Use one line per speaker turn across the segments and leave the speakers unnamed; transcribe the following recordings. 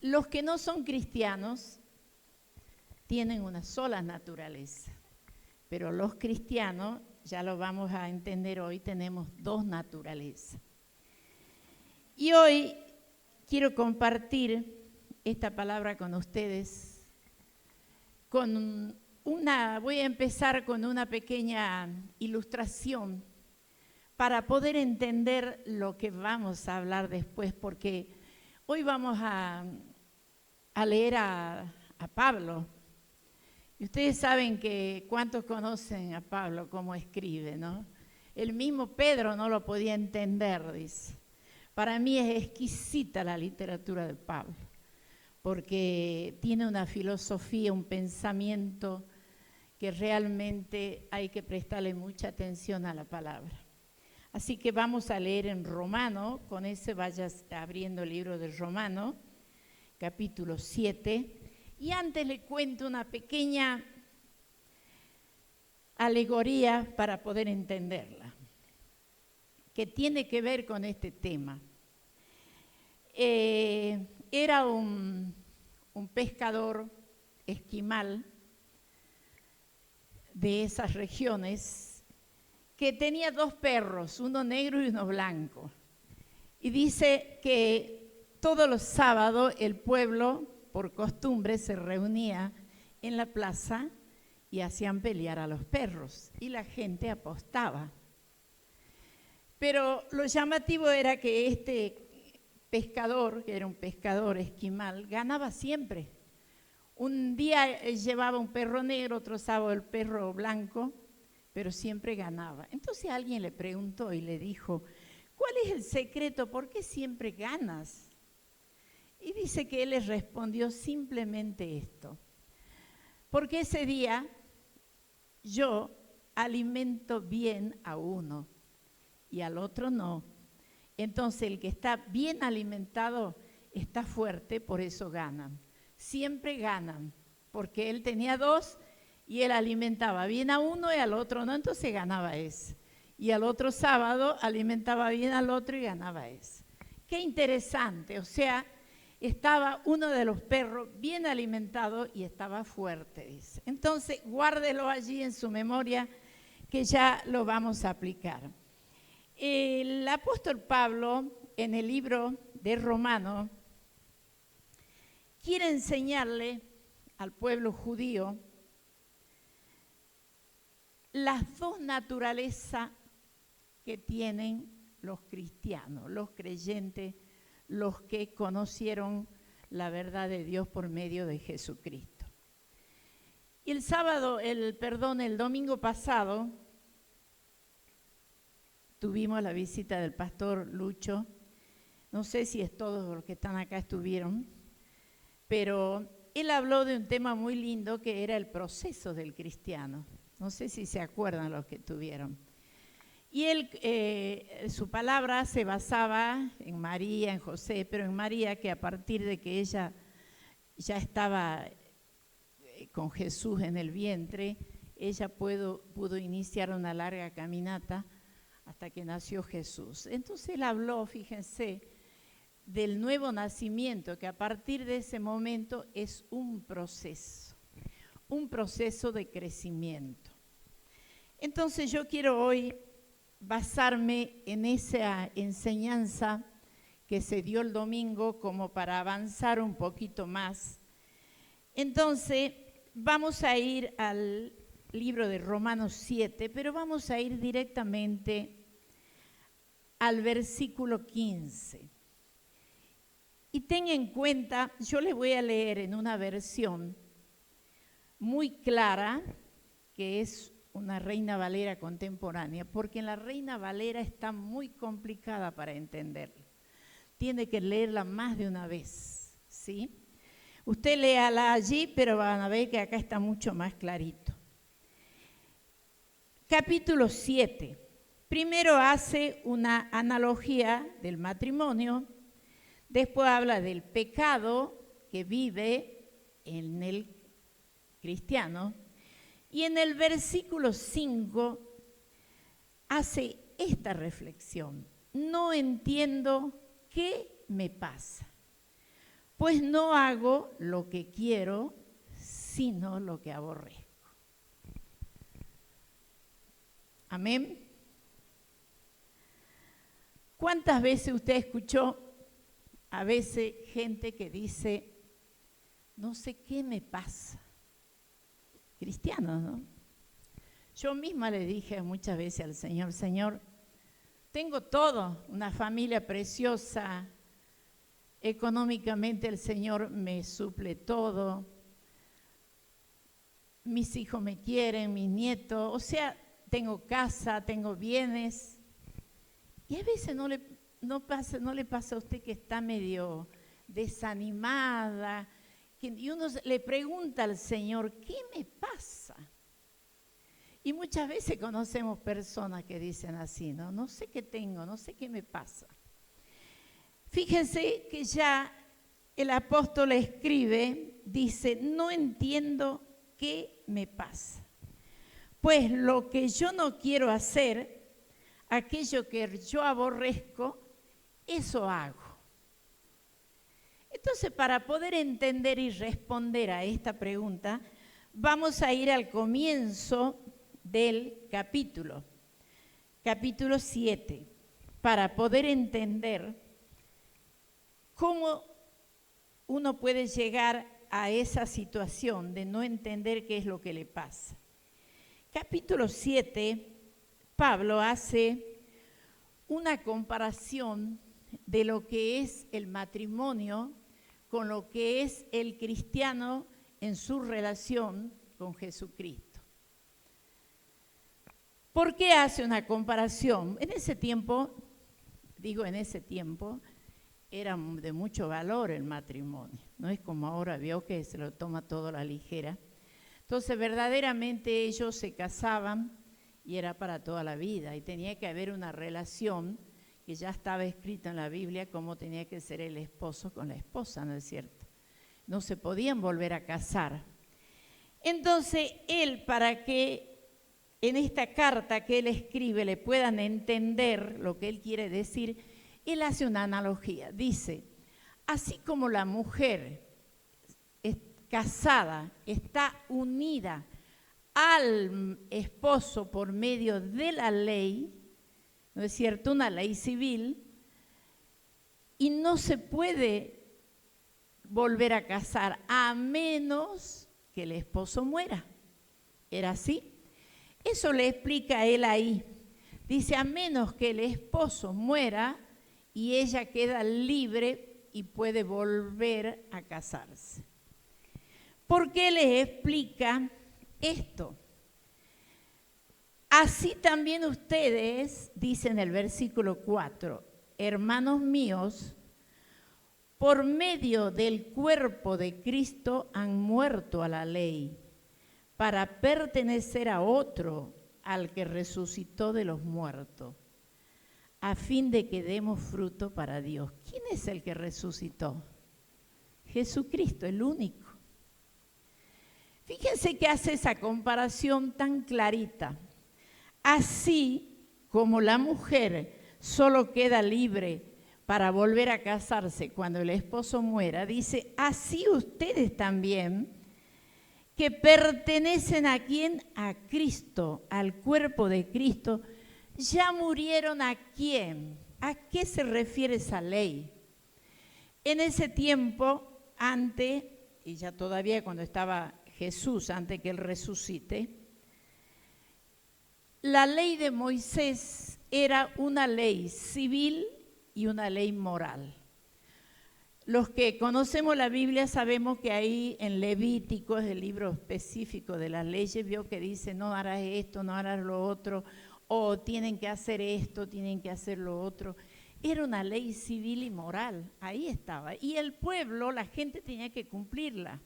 Los que no son cristianos tienen una sola naturaleza, pero los cristianos, ya lo vamos a entender hoy, tenemos dos naturalezas. Y hoy quiero compartir esta palabra con ustedes. Voy a empezar con una pequeña ilustración para poder entender lo que vamos a hablar después, porque hoy vamos a leer a Pablo. Y ustedes saben que cuántos conocen a Pablo, cómo escribe, ¿no? El mismo Pedro no lo podía entender, dice. Para mí es exquisita la literatura de Pablo, porque tiene una filosofía, un pensamiento que realmente hay que prestarle mucha atención a la palabra. Así que vamos a leer en Romano, con ese vayas abriendo el libro de Romano, capítulo 7. Y antes le cuento una pequeña alegoría para poder entenderla, que tiene que ver con este tema. Era un pescador esquimal de esas regiones que tenía dos perros, uno negro y uno blanco. Y dice que todos los sábados el pueblo, por costumbre, se reunía en la plaza y hacían pelear a los perros y la gente apostaba. Pero lo llamativo era que este pescador, que era un pescador esquimal, ganaba siempre. Un día llevaba un perro negro, otro sábado el perro blanco, pero siempre ganaba. Entonces alguien le preguntó y le dijo, ¿cuál es el secreto? ¿Por qué siempre ganas? Y dice que él les respondió simplemente esto. Porque ese día yo alimento bien a uno y al otro no. Entonces el que está bien alimentado está fuerte, por eso ganan. Siempre ganan, porque él tenía dos y él alimentaba bien a uno y al otro no, entonces ganaba ese. Y al otro sábado alimentaba bien al otro y ganaba ese. Qué interesante, o sea, estaba uno de los perros bien alimentado y estaba fuerte, dice. Entonces, guárdelo allí en su memoria que ya lo vamos a aplicar. El apóstol Pablo, en el libro de Romano, quiere enseñarle al pueblo judío las dos naturalezas que tienen los cristianos, los creyentes, los que conocieron la verdad de Dios por medio de Jesucristo. Y el domingo pasado tuvimos la visita del pastor Lucho. No sé si todos los que están acá estuvieron, pero él habló de un tema muy lindo que era el proceso del cristiano. No sé si se acuerdan los que estuvieron. Y él, su palabra se basaba en María, en José, pero en María, que a partir de que ella ya estaba con Jesús en el vientre, ella pudo iniciar una larga caminata hasta que nació Jesús. Entonces él habló, fíjense, del nuevo nacimiento, que a partir de ese momento es un proceso de crecimiento. Entonces yo quiero hoy basarme en esa enseñanza que se dio el domingo como para avanzar un poquito más. Entonces vamos a ir al libro de Romanos 7, pero vamos a ir directamente al versículo 15. Y ten en cuenta, yo les voy a leer en una versión muy clara, que es una Reina Valera contemporánea, porque en la Reina Valera está muy complicada para entenderla. Tiene que leerla más de una vez, ¿sí? Usted léala allí, pero van a ver que acá está mucho más clarito. Capítulo 7. Primero hace una analogía del matrimonio, después habla del pecado que vive en el cristiano, y en el versículo 5 hace esta reflexión: no entiendo qué me pasa. pues no hago lo que quiero, sino lo que aborrezco. Amén. ¿Cuántas veces usted escuchó a veces gente que dice, no sé qué me pasa? Cristianos, ¿no? Yo misma le dije muchas veces al Señor, Señor, tengo todo, una familia preciosa, económicamente el Señor me suple todo, mis hijos me quieren, mis nietos, o sea, tengo casa, tengo bienes. Y a veces no le pasa a usted que está medio desanimada, y uno le pregunta al Señor, ¿qué me pasa? Y muchas veces conocemos personas que dicen así, ¿no? No sé qué tengo, no sé qué me pasa. Fíjense que ya el apóstol escribe, dice, no entiendo qué me pasa. Pues lo que yo no quiero hacer, aquello que yo aborrezco, eso hago. Entonces, para poder entender y responder a esta pregunta, vamos a ir al comienzo del capítulo 7, para poder entender cómo uno puede llegar a esa situación de no entender qué es lo que le pasa. Capítulo 7, Pablo hace una comparación de lo que es el matrimonio con lo que es el cristiano en su relación con Jesucristo. ¿Por qué hace una comparación? En ese tiempo, era de mucho valor el matrimonio. No es como ahora, vio que se lo toma todo a la ligera. Entonces, verdaderamente ellos se casaban y era para toda la vida. Y tenía que haber una relación que ya estaba escrita en la Biblia, cómo tenía que ser el esposo con la esposa, ¿no es cierto? No se podían volver a casar. Entonces, él, para que en esta carta que él escribe le puedan entender lo que él quiere decir, él hace una analogía. Dice, así como la mujer casada está unida al esposo por medio de la ley, ¿no es cierto? Una ley civil, y no se puede volver a casar a menos que el esposo muera. ¿Era así? Eso le explica él ahí. Dice, a menos que el esposo muera y ella queda libre y puede volver a casarse. ¿Por qué les explica esto? Así también ustedes, dice en el versículo 4, hermanos míos, por medio del cuerpo de Cristo han muerto a la ley, para pertenecer a otro, al que resucitó de los muertos, a fin de que demos fruto para Dios. ¿Quién es el que resucitó? Jesucristo, el único. Fíjense que hace esa comparación tan clarita. Así como la mujer solo queda libre para volver a casarse cuando el esposo muera, dice, así ustedes también, que pertenecen a quién, a Cristo, al cuerpo de Cristo, ya murieron a quién. ¿A qué se refiere esa ley? En ese tiempo, antes, y ya todavía cuando estaba Jesús, antes que él resucite, la ley de Moisés era una ley civil y una ley moral. Los que conocemos la Biblia sabemos que ahí en Levítico, es el libro específico de las leyes, vio que dice no harás esto, no harás lo otro, o tienen que hacer esto, tienen que hacer lo otro. Era una ley civil y moral, ahí estaba. Y el pueblo, la gente tenía que cumplirla,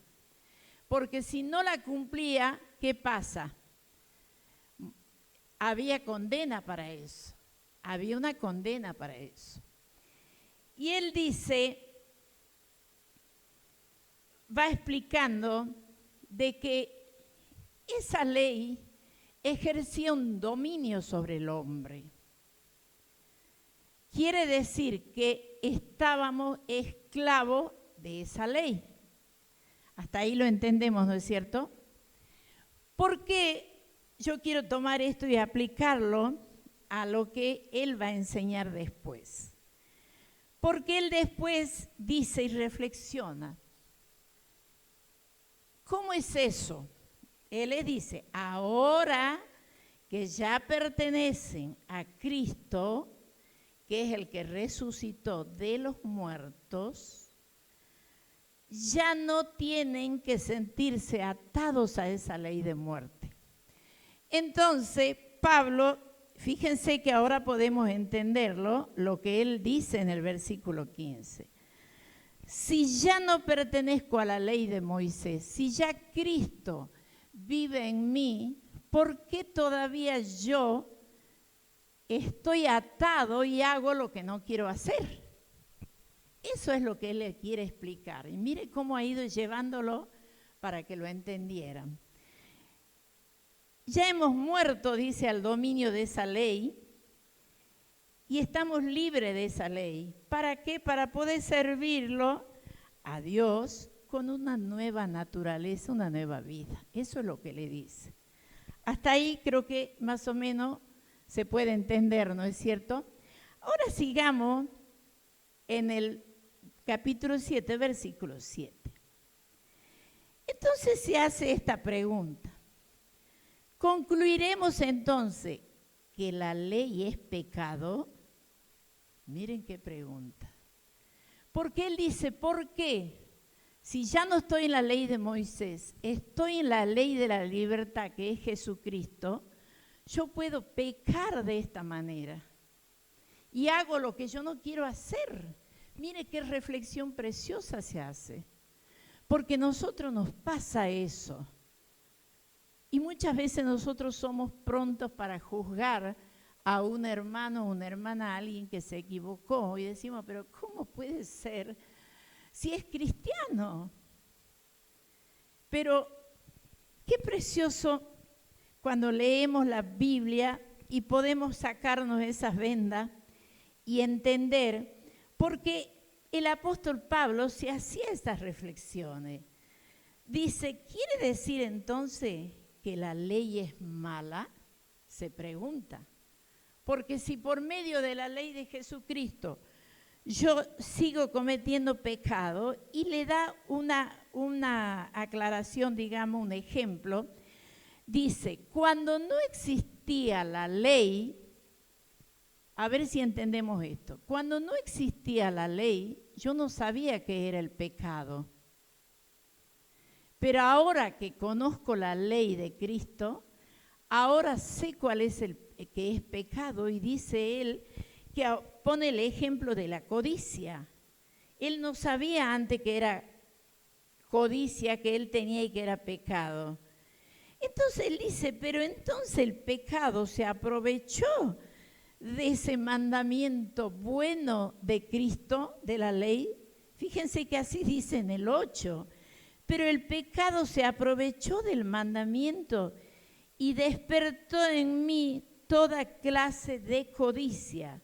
porque si no la cumplía, ¿qué pasa? Había condena para eso, había una condena para eso. Y él dice, va explicando de que esa ley ejercía un dominio sobre el hombre. Quiere decir que estábamos esclavos de esa ley. Hasta ahí lo entendemos, ¿no es cierto? ¿Por qué yo quiero tomar esto y aplicarlo a lo que él va a enseñar después? Porque él después dice y reflexiona. ¿Cómo es eso? Él le dice, ahora que ya pertenecen a Cristo, que es el que resucitó de los muertos, ya no tienen que sentirse atados a esa ley de muerte. Entonces, Pablo, fíjense que ahora podemos entenderlo, lo que él dice en el versículo 15. Si ya no pertenezco a la ley de Moisés, si ya Cristo vive en mí, ¿por qué todavía yo estoy atado y hago lo que no quiero hacer? Eso es lo que él le quiere explicar. Y mire cómo ha ido llevándolo para que lo entendieran. Ya hemos muerto, dice, al dominio de esa ley y estamos libres de esa ley. ¿Para qué? Para poder servirlo a Dios con una nueva naturaleza, una nueva vida. Eso es lo que le dice. Hasta ahí creo que más o menos se puede entender, ¿no es cierto? Ahora sigamos en el capítulo 7, versículo 7. Entonces se hace esta pregunta. ¿Concluiremos entonces que la ley es pecado? Miren qué pregunta. Porque él dice, ¿por qué? Si ya no estoy en la ley de Moisés, estoy en la ley de la libertad que es Jesucristo, yo puedo pecar de esta manera y hago lo que yo no quiero hacer. Mire qué reflexión preciosa se hace, porque a nosotros nos pasa eso. Y muchas veces nosotros somos prontos para juzgar a un hermano o una hermana, a alguien que se equivocó, y decimos, pero ¿cómo puede ser si es cristiano? Pero qué precioso cuando leemos la Biblia y podemos sacarnos esas vendas y entender, porque el apóstol Pablo se hacía estas reflexiones. Dice, ¿quiere decir entonces que la ley es mala? Se pregunta. Porque si por medio de la ley de Jesucristo yo sigo cometiendo pecado, y le da una aclaración, digamos, un ejemplo, dice, cuando no existía la ley, a ver si entendemos esto, cuando no existía la ley, yo no sabía qué era el pecado. Pero ahora que conozco la ley de Cristo, ahora sé cuál es el que es pecado, y dice él que pone el ejemplo de la codicia. Él no sabía antes que era codicia, que él tenía y que era pecado. Entonces él dice, pero entonces el pecado se aprovechó de ese mandamiento bueno de Cristo, de la ley. Fíjense que así dice en el 8. Pero el pecado se aprovechó del mandamiento y despertó en mí toda clase de codicia,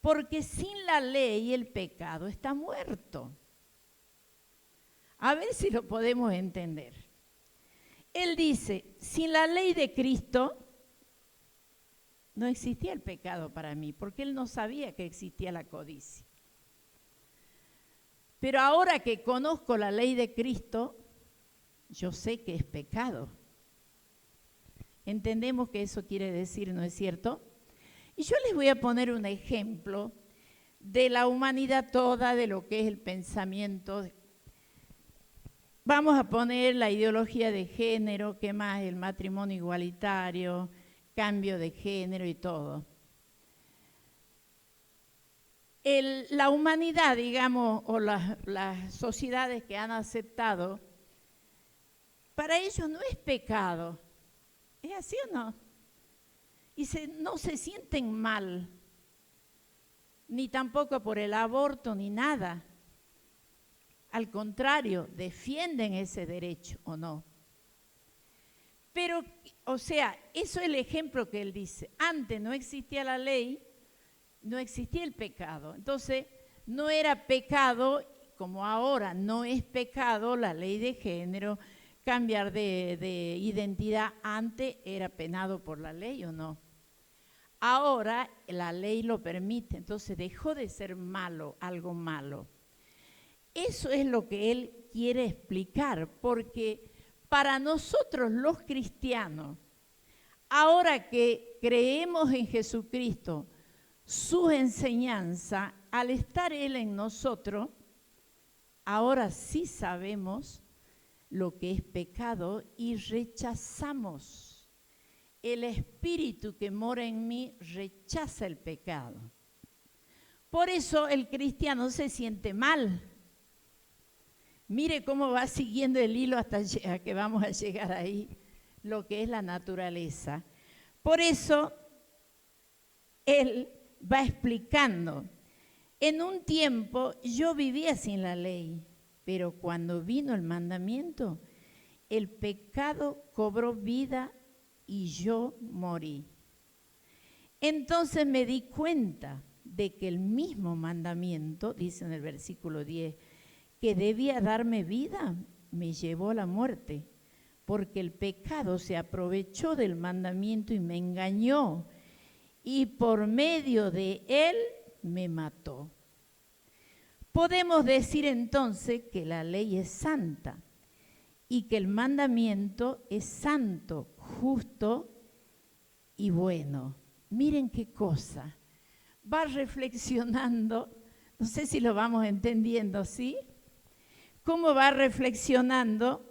porque sin la ley el pecado está muerto. A ver si lo podemos entender. Él dice, sin la ley de Cristo no existía el pecado para mí, porque él no sabía que existía la codicia. Pero ahora que conozco la ley de Cristo, yo sé que es pecado. Entendemos que eso quiere decir, ¿no es cierto? Y yo les voy a poner un ejemplo de la humanidad toda, de lo que es el pensamiento. Vamos a poner la ideología de género, ¿qué más? El matrimonio igualitario, cambio de género y todo. La humanidad, digamos, o las sociedades que han aceptado, para ellos no es pecado. ¿Es así o no? Y no se sienten mal, ni tampoco por el aborto, ni nada. Al contrario, defienden ese derecho, ¿o no? Pero, o sea, eso es el ejemplo que él dice. Antes no existía la ley, no existía el pecado. Entonces, no era pecado como ahora no es pecado la ley de género, cambiar de identidad, antes era penado por la ley o no. Ahora la ley lo permite, entonces dejó de ser malo, algo malo. Eso es lo que él quiere explicar, porque para nosotros los cristianos, ahora que creemos en Jesucristo, su enseñanza, al estar Él en nosotros, ahora sí sabemos lo que es pecado y rechazamos. El espíritu que mora en mí rechaza el pecado. Por eso el cristiano se siente mal. Mire cómo va siguiendo el hilo hasta que vamos a llegar ahí, lo que es la naturaleza. Por eso él va explicando. En un tiempo yo vivía sin la ley, pero cuando vino el mandamiento, el pecado cobró vida y yo morí. Entonces me di cuenta de que el mismo mandamiento, dice en el versículo 10, que debía darme vida, me llevó a la muerte, porque el pecado se aprovechó del mandamiento y me engañó, y por medio de él me mató. Podemos decir entonces que la ley es santa y que el mandamiento es santo, justo y bueno. Miren qué cosa. Va reflexionando, no sé si lo vamos entendiendo, ¿sí? Cómo va reflexionando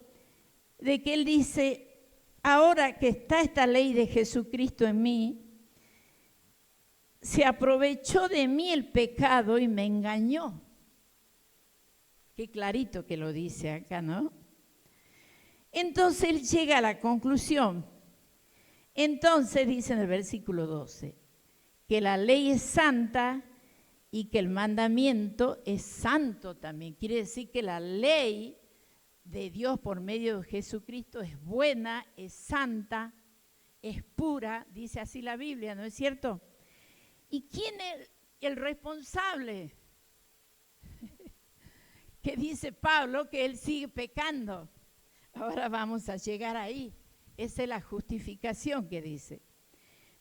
de que él dice, ahora que está esta ley de Jesucristo en mí, se aprovechó de mí el pecado y me engañó. Qué clarito que lo dice acá, ¿no? Entonces él llega a la conclusión. Entonces dice en el versículo 12, que la ley es santa y que el mandamiento es santo también. Quiere decir que la ley de Dios por medio de Jesucristo es buena, es santa, es pura, dice así la Biblia, ¿no es cierto? ¿Y quién es el responsable? Que dice Pablo que él sigue pecando. Ahora vamos a llegar ahí. Esa es la justificación que dice.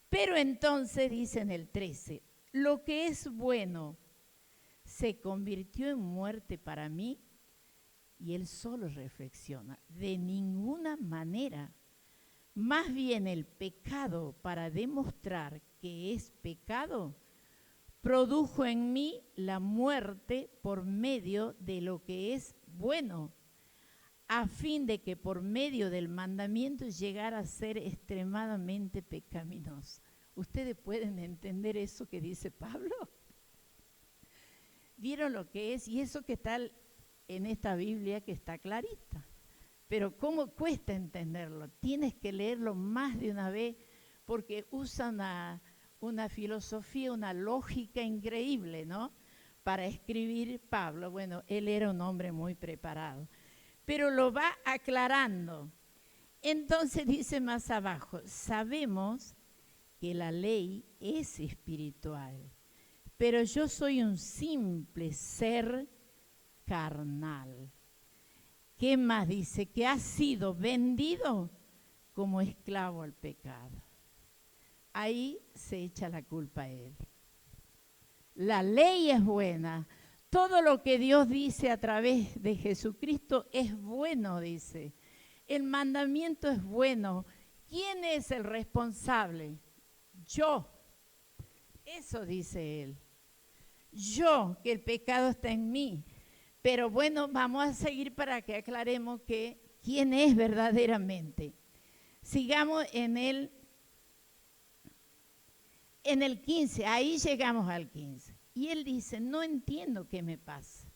Pero entonces dice en el 13, lo que es bueno se convirtió en muerte para mí, y él solo reflexiona, de ninguna manera. Más bien el pecado, para demostrar que es pecado, produjo en mí la muerte por medio de lo que es bueno, a fin de que por medio del mandamiento llegara a ser extremadamente pecaminoso. ¿Ustedes pueden entender eso que dice Pablo? ¿Vieron lo que es? Y eso que está en esta Biblia que está clarita. Pero ¿cómo cuesta entenderlo? Tienes que leerlo más de una vez porque usa una filosofía, una lógica increíble, ¿no? Para escribir Pablo. Bueno, él era un hombre muy preparado. Pero lo va aclarando. Entonces dice más abajo, sabemos que la ley es espiritual, pero yo soy un simple ser carnal. ¿Qué más dice? Que ha sido vendido como esclavo al pecado. Ahí se echa la culpa a él. La ley es buena. Todo lo que Dios dice a través de Jesucristo es bueno, dice. El mandamiento es bueno. ¿Quién es el responsable? Yo. Eso dice él. Yo, que el pecado está en mí. Pero bueno, vamos a seguir para que aclaremos que quién es verdaderamente. Sigamos en el 15, ahí llegamos al 15. Y él dice, no entiendo qué me pasa,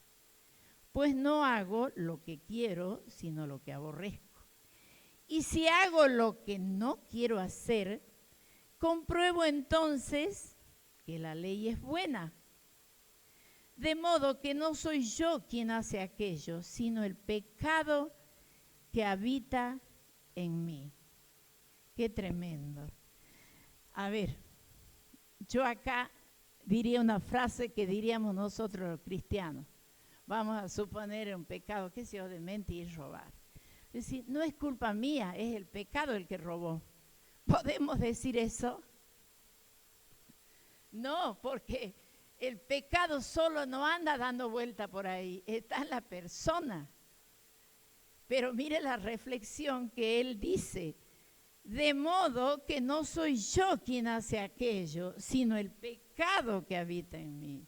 pues no hago lo que quiero, sino lo que aborrezco. Y si hago lo que no quiero hacer, compruebo entonces que la ley es buena. De modo que no soy yo quien hace aquello, sino el pecado que habita en mí. Qué tremendo. A ver, yo acá diría una frase que diríamos nosotros los cristianos. vamos a suponer un pecado, qué sé yo, de mentir y robar. Es decir, no es culpa mía, es el pecado el que robó. ¿Podemos decir eso? No, porque el pecado solo no anda dando vuelta por ahí, está en la persona. Pero mire la reflexión que él dice, de modo que no soy yo quien hace aquello, sino el pecado que habita en mí.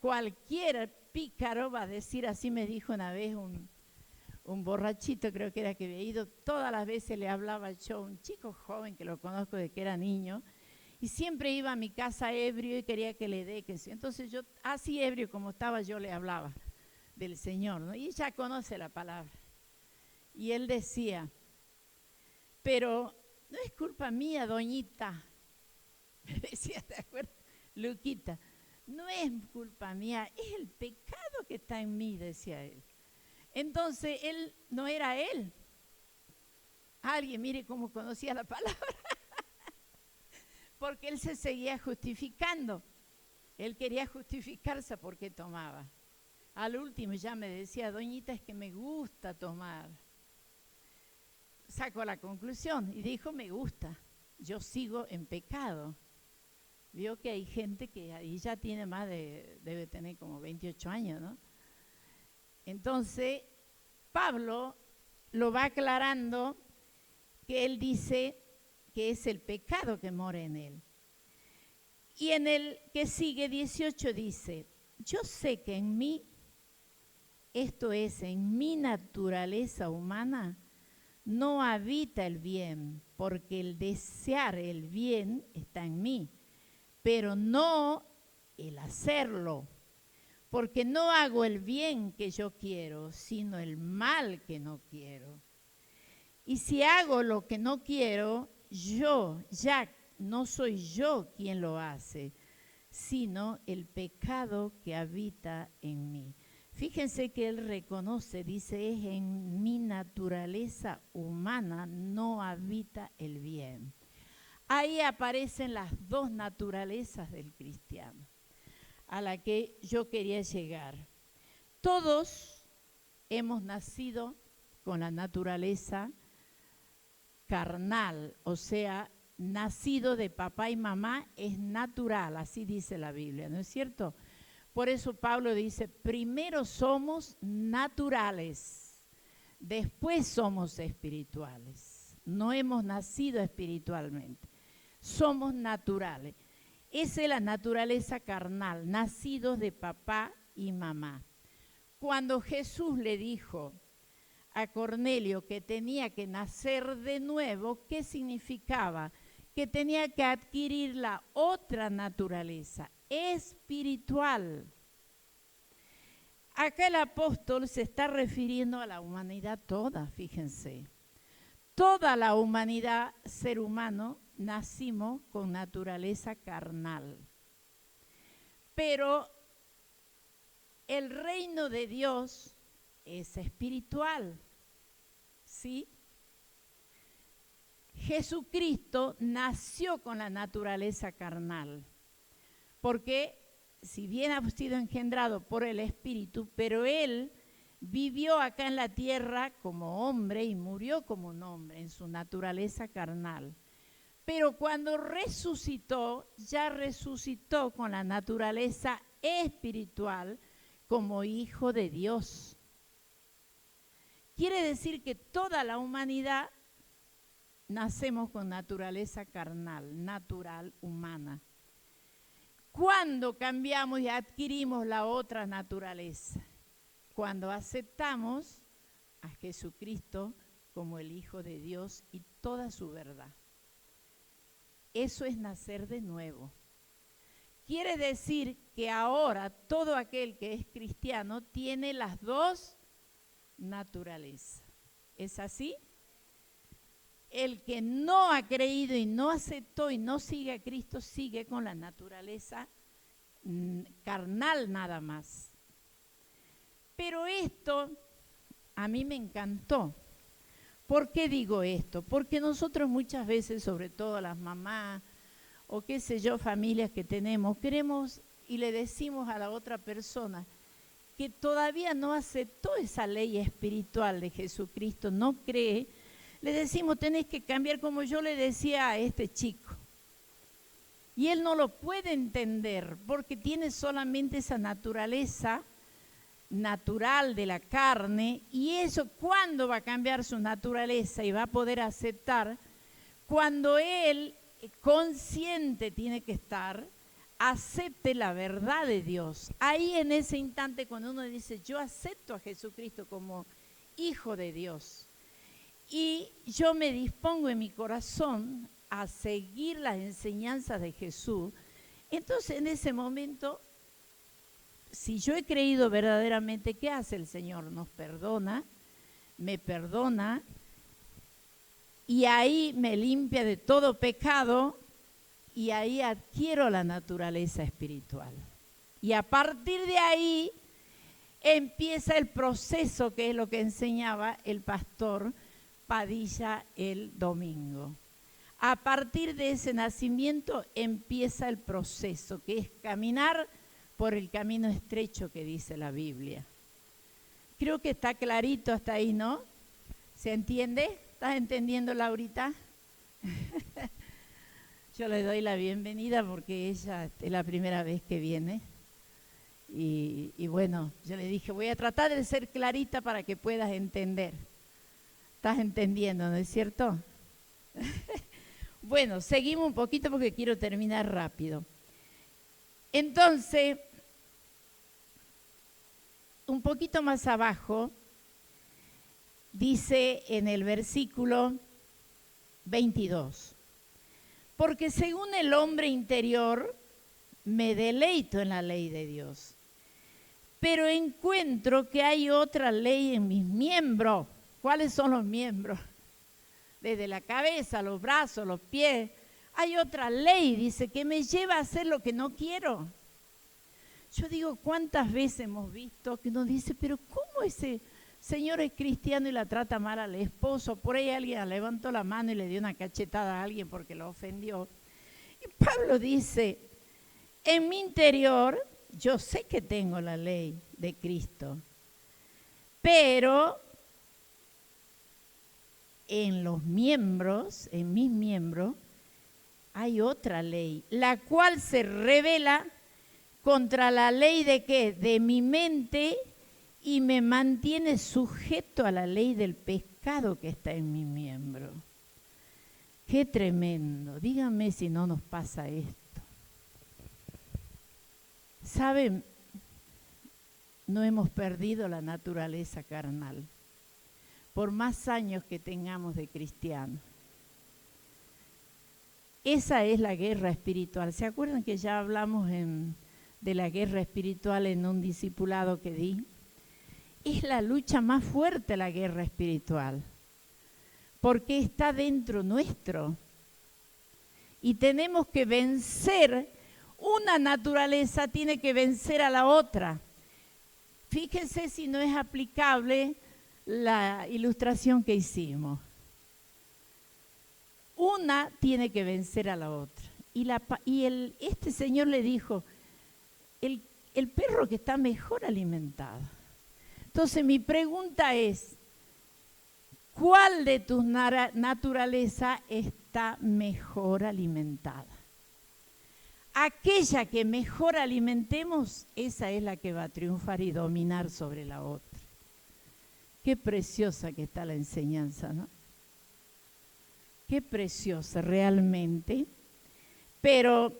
Cualquier pícaro va a decir, así me dijo una vez un borrachito, creo que era, que había ido, todas las veces le hablaba yo, un chico joven que lo conozco de que era niño, y siempre iba a mi casa ebrio y quería que le dé, que sí. Entonces yo, así ebrio como estaba, yo le hablaba del Señor, ¿no? Y ya conoce la palabra. Y él decía, pero no es culpa mía, doñita, me decía, ¿te acuerdas? Luquita, no es culpa mía, es el pecado que está en mí, decía él. Entonces él no era él. Alguien, mire cómo conocía la palabra. Porque él se seguía justificando. Él quería justificarse porque tomaba. Al último ya me decía, doñita, es que me gusta tomar. Sacó la conclusión y dijo, me gusta, yo sigo en pecado. Vio que hay gente que ahí ya tiene más de, debe tener como 28 años, ¿no? Entonces, Pablo lo va aclarando, que él dice que es el pecado que mora en él. Y en el que sigue, 18, dice, yo sé que en mí, esto es, en mi naturaleza humana, no habita el bien, porque el desear el bien está en mí, pero no el hacerlo, porque no hago el bien que yo quiero, sino el mal que no quiero. Y si hago lo que no quiero, yo ya no soy yo quien lo hace, sino el pecado que habita en mí. Fíjense que él reconoce, dice, es en mi naturaleza humana no habita el bien. Ahí aparecen las dos naturalezas del cristiano, a la que yo quería llegar. Todos hemos nacido con la naturaleza carnal, o sea, nacido de papá y mamá es natural, así dice la Biblia, ¿no es cierto? Por eso Pablo dice, primero somos naturales, después somos espirituales. No hemos nacido espiritualmente, somos naturales. Esa es la naturaleza carnal, nacidos de papá y mamá. Cuando Jesús le dijo a Cornelio que tenía que nacer de nuevo, ¿qué significaba? Que tenía que adquirir la otra naturaleza, espiritual. Acá el apóstol se está refiriendo a la humanidad toda, fíjense. Toda la humanidad, ser humano, nacimos con naturaleza carnal. Pero el reino de Dios es espiritual, ¿sí? Jesucristo nació con la naturaleza carnal, porque si bien ha sido engendrado por el Espíritu, pero Él vivió acá en la tierra como hombre y murió como un hombre en su naturaleza carnal. Pero cuando resucitó, ya resucitó con la naturaleza espiritual como hijo de Dios. Quiere decir que toda la humanidad nacemos con naturaleza carnal, natural, humana. ¿Cuándo cambiamos y adquirimos la otra naturaleza? Cuando aceptamos a Jesucristo como el Hijo de Dios y toda su verdad. Eso es nacer de nuevo. Quiere decir que ahora todo aquel que es cristiano tiene las dos naturalezas. ¿Es así? El que no ha creído y no aceptó y no sigue a Cristo sigue con la naturaleza carnal nada más. Pero esto a mí me encantó. ¿Por qué digo esto? Porque nosotros muchas veces, sobre todo las mamás o qué sé yo, familias que tenemos, queremos y le decimos a la otra persona, que todavía no aceptó esa ley espiritual de Jesucristo, no cree, le decimos, tenés que cambiar, como yo le decía a este chico. Y él no lo puede entender porque tiene solamente esa naturaleza natural de la carne, y eso, ¿cuándo va a cambiar su naturaleza y va a poder aceptar? Cuando él, consciente tiene que estar, acepte la verdad de Dios. Ahí en ese instante cuando uno dice, yo acepto a Jesucristo como Hijo de Dios y yo me dispongo en mi corazón a seguir las enseñanzas de Jesús, entonces en ese momento, si yo he creído verdaderamente, ¿qué hace el Señor? Nos perdona, me perdona, y ahí me limpia de todo pecado, y ahí adquiero la naturaleza espiritual. Y a partir de ahí empieza el proceso, que es lo que enseñaba el pastor Padilla el domingo. A partir de ese nacimiento empieza el proceso, que es caminar por el camino estrecho que dice la Biblia. Creo que está clarito hasta ahí, ¿no? ¿Se entiende? ¿Estás entendiendo, Laurita? Yo le doy la bienvenida porque ella es la primera vez que viene. Y bueno, yo le dije, voy a tratar de ser clarita para que puedas entender. ¿Estás entendiendo, no es cierto? Bueno, seguimos un poquito porque quiero terminar rápido. Entonces, un poquito más abajo, dice en el versículo 22, porque según el hombre interior me deleito en la ley de Dios, pero encuentro que hay otra ley en mis miembros. ¿Cuáles son los miembros? Desde la cabeza, los brazos, los pies. Hay otra ley, dice, que me lleva a hacer lo que no quiero. Yo digo, ¿cuántas veces hemos visto que uno dice, pero cómo ese señor es cristiano y la trata mal al esposo? Por ahí alguien levantó la mano y le dio una cachetada a alguien porque lo ofendió. Y Pablo dice, en mi interior yo sé que tengo la ley de Cristo, pero en los miembros, en mis miembros, hay otra ley, la cual se revela contra la ley de ¿qué? De mi mente, y me mantiene sujeto a la ley del pecado que está en mi miembro. Qué tremendo. Díganme si no nos pasa esto. ¿Saben? No hemos perdido la naturaleza carnal, por más años que tengamos de cristianos. Esa es la guerra espiritual. ¿Se acuerdan que ya hablamos de la guerra espiritual en un discipulado que di? Es la lucha más fuerte, la guerra espiritual, porque está dentro nuestro. Y tenemos que vencer, una naturaleza tiene que vencer a la otra. Fíjense si no es aplicable la ilustración que hicimos. Una tiene que vencer a la otra. Este señor le dijo, el perro que está mejor alimentado. Entonces mi pregunta es, ¿cuál de tus naturaleza está mejor alimentada? Aquella que mejor alimentemos, esa es la que va a triunfar y dominar sobre la otra. Qué preciosa que está la enseñanza, ¿no? Qué preciosa realmente. Pero,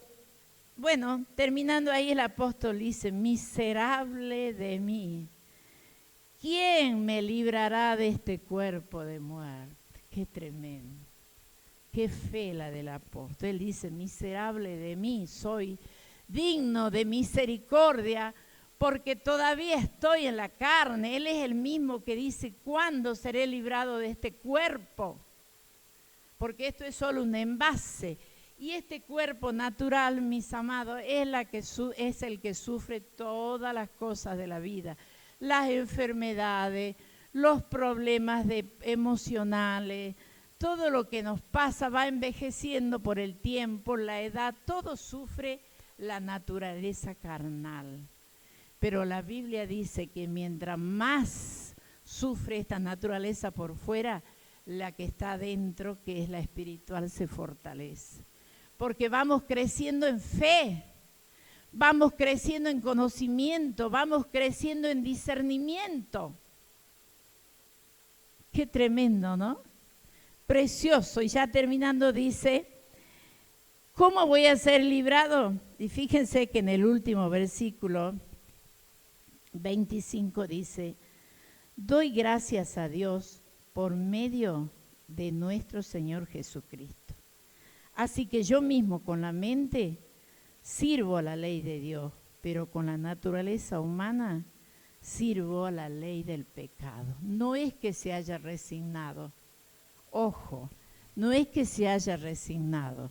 bueno, terminando ahí el apóstol dice, miserable de mí, ¿quién me librará de este cuerpo de muerte? Qué tremendo. Qué fe la del apóstol. Él dice, miserable de mí, soy digno de misericordia, porque todavía estoy en la carne. Él es el mismo que dice, ¿cuándo seré librado de este cuerpo? Porque esto es solo un envase. Y este cuerpo natural, mis amados, es el que sufre todas las cosas de la vida. Las enfermedades, los problemas emocionales, todo lo que nos pasa va envejeciendo por el tiempo, la edad, todo sufre la naturaleza carnal. Pero la Biblia dice que mientras más sufre esta naturaleza por fuera, la que está adentro, que es la espiritual, se fortalece. Porque vamos creciendo en fe, vamos creciendo en conocimiento, vamos creciendo en discernimiento. Qué tremendo, ¿no? Precioso. Y ya terminando dice, ¿cómo voy a ser librado? Y fíjense que en el último versículo 25 dice, doy gracias a Dios por medio de nuestro Señor Jesucristo. Así que yo mismo con la mente sirvo a la ley de Dios, pero con la naturaleza humana sirvo a la ley del pecado. No es que se haya resignado, ojo, no es que se haya resignado.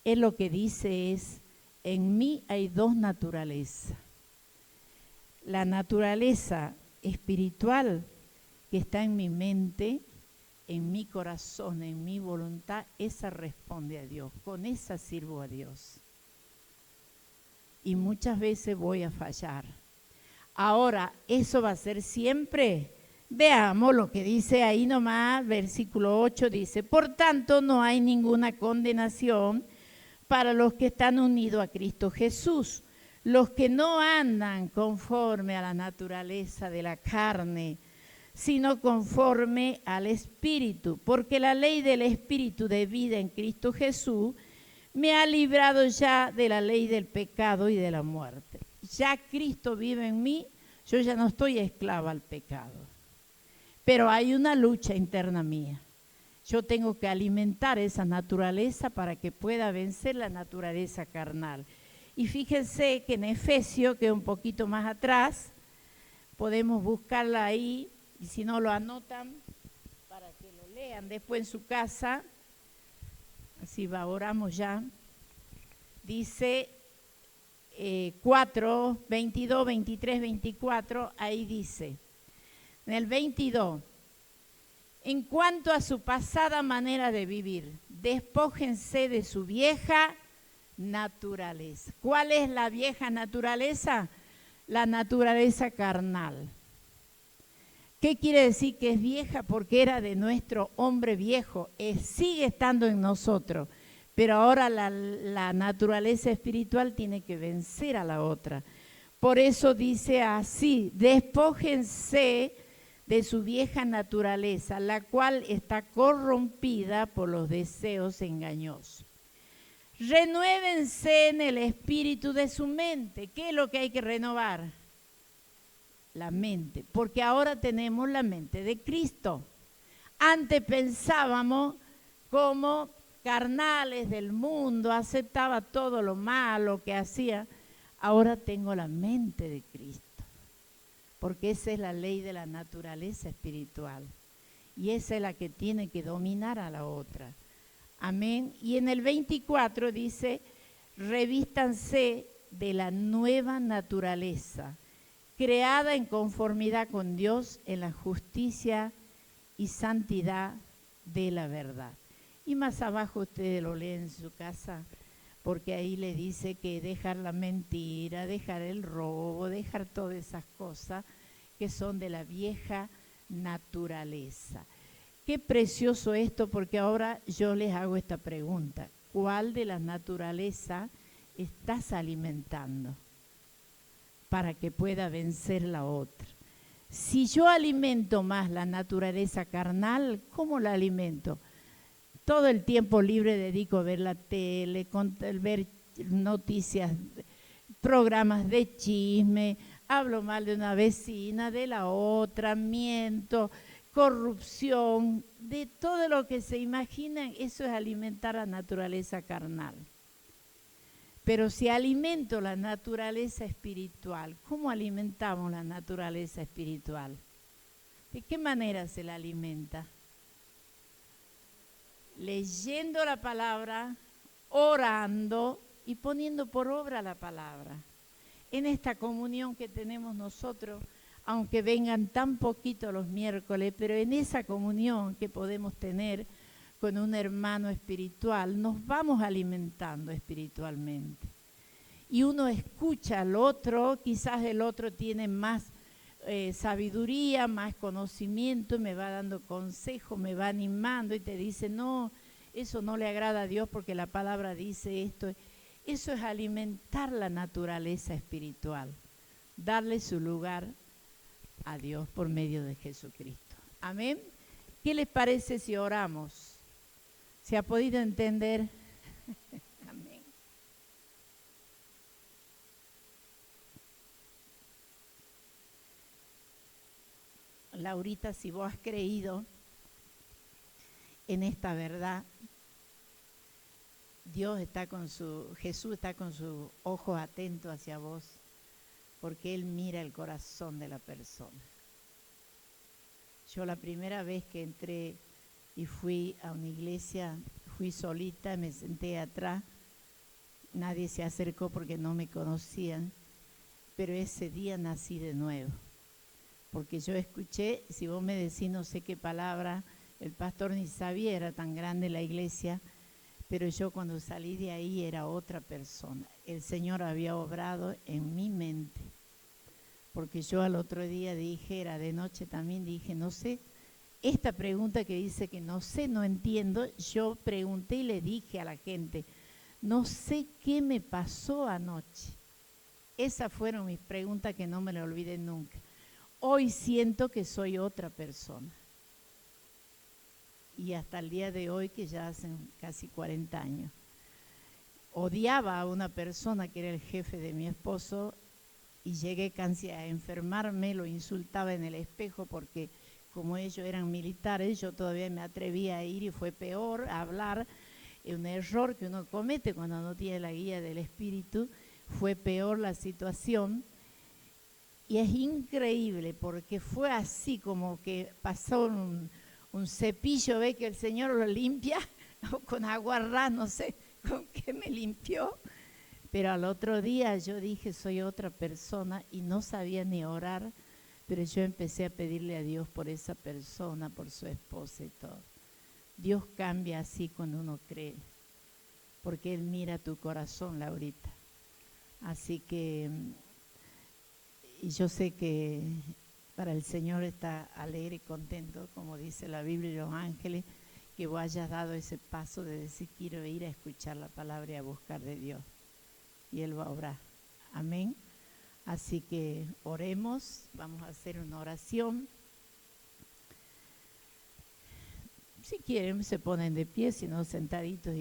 Él lo que dice es, en mí hay dos naturalezas. La naturaleza espiritual que está en mi mente, en mi corazón, en mi voluntad, esa responde a Dios, con esa sirvo a Dios. Y muchas veces voy a fallar. Ahora, ¿eso va a ser siempre? Veamos lo que dice ahí nomás, versículo 8 dice, por tanto no hay ninguna condenación para los que están unidos a Cristo Jesús, los que no andan conforme a la naturaleza de la carne, sino conforme al Espíritu, porque la ley del Espíritu de vida en Cristo Jesús me ha librado ya de la ley del pecado y de la muerte. Ya Cristo vive en mí, yo ya no estoy esclava al pecado. Pero hay una lucha interna mía. Yo tengo que alimentar esa naturaleza para que pueda vencer la naturaleza carnal. Y fíjense que en Efesios, que es un poquito más atrás, podemos buscarla ahí, y si no lo anotan, para que lo lean después en su casa, así va, oramos ya. Dice 4, 22, 23, 24, ahí dice, en el 22, en cuanto a su pasada manera de vivir, despójense de su vieja naturaleza. ¿Cuál es la vieja naturaleza? La naturaleza carnal. ¿Qué quiere decir que es vieja? Porque era de nuestro hombre viejo, sigue estando en nosotros, pero ahora la naturaleza espiritual tiene que vencer a la otra. Por eso dice así, despójense de su vieja naturaleza, la cual está corrompida por los deseos engañosos. Renuévense en el espíritu de su mente. ¿Qué es lo que hay que renovar? La mente, porque ahora tenemos la mente de Cristo. Antes pensábamos como carnales del mundo, aceptaba todo lo malo que hacía. Ahora tengo la mente de Cristo, porque esa es la ley de la naturaleza espiritual. Y esa es la que tiene que dominar a la otra. Amén. Y en el 24 dice, revístanse de la nueva naturaleza, creada en conformidad con Dios en la justicia y santidad de la verdad. Y más abajo ustedes lo leen en su casa, porque ahí le dice que dejar la mentira, dejar el robo, dejar todas esas cosas que son de la vieja naturaleza. Qué precioso esto, porque ahora yo les hago esta pregunta. ¿Cuál de la naturaleza estás alimentando para que pueda vencer la otra? Si yo alimento más la naturaleza carnal, ¿cómo la alimento? Todo el tiempo libre dedico a ver la tele, ver noticias, programas de chisme, hablo mal de una vecina, de la otra, miento, corrupción, de todo lo que se imaginan, eso es alimentar la naturaleza carnal. Pero si alimento la naturaleza espiritual, ¿cómo alimentamos la naturaleza espiritual? ¿De qué manera se la alimenta? Leyendo la palabra, orando y poniendo por obra la palabra. En esta comunión que tenemos nosotros, aunque vengan tan poquito los miércoles, pero en esa comunión que podemos tener con un hermano espiritual, nos vamos alimentando espiritualmente. y uno escucha al otro, quizás el otro tiene más sabiduría, más conocimiento, me va dando consejo, me va animando y te dice, no, eso no le agrada a Dios porque la palabra dice esto. Eso es alimentar la naturaleza espiritual, darle su lugar a Dios por medio de Jesucristo. Amén. ¿Qué les parece si oramos? ¿Se ha podido entender? Amén. Laurita, si vos has creído en esta verdad, Jesús está con sus ojos atentos hacia vos, porque Él mira el corazón de la persona. Yo la primera vez que entré y fui a una iglesia, fui solita, me senté atrás, nadie se acercó porque no me conocían, pero ese día nací de nuevo, porque yo escuché, si vos me decís no sé qué palabra, el pastor ni sabía, era tan grande la iglesia, pero yo cuando salí de ahí era otra persona. El Señor había obrado en mi mente, porque yo al otro día dije, era de noche también, dije, no sé, esta pregunta que dice que no sé, no entiendo, yo pregunté y le dije a la gente, no sé qué me pasó anoche. Esas fueron mis preguntas que no me las olvidé nunca. Hoy siento que soy otra persona. Y hasta el día de hoy, que ya hacen casi 40 años. Odiaba a una persona que era el jefe de mi esposo y llegué casi a enfermarme, lo insultaba en el espejo porque como ellos eran militares, yo todavía me atrevía a ir y fue peor a hablar, un error que uno comete cuando no tiene la guía del Espíritu, fue peor la situación. Y es increíble porque fue así como que pasó un cepillo, ve que el Señor lo limpia, o con agua no sé con qué me limpió, pero al otro día yo dije soy otra persona y no sabía ni orar, pero yo empecé a pedirle a Dios por esa persona, por su esposa y todo. Dios cambia así cuando uno cree, porque Él mira tu corazón, Laurita. Así que, y yo sé que para el Señor está alegre y contento, como dice la Biblia y los ángeles, que vos hayas dado ese paso de decir quiero ir a escuchar la palabra y a buscar de Dios. Y Él va a obrar. Amén. Así que oremos, vamos a hacer una oración. Si quieren se ponen de pie, si no sentaditos.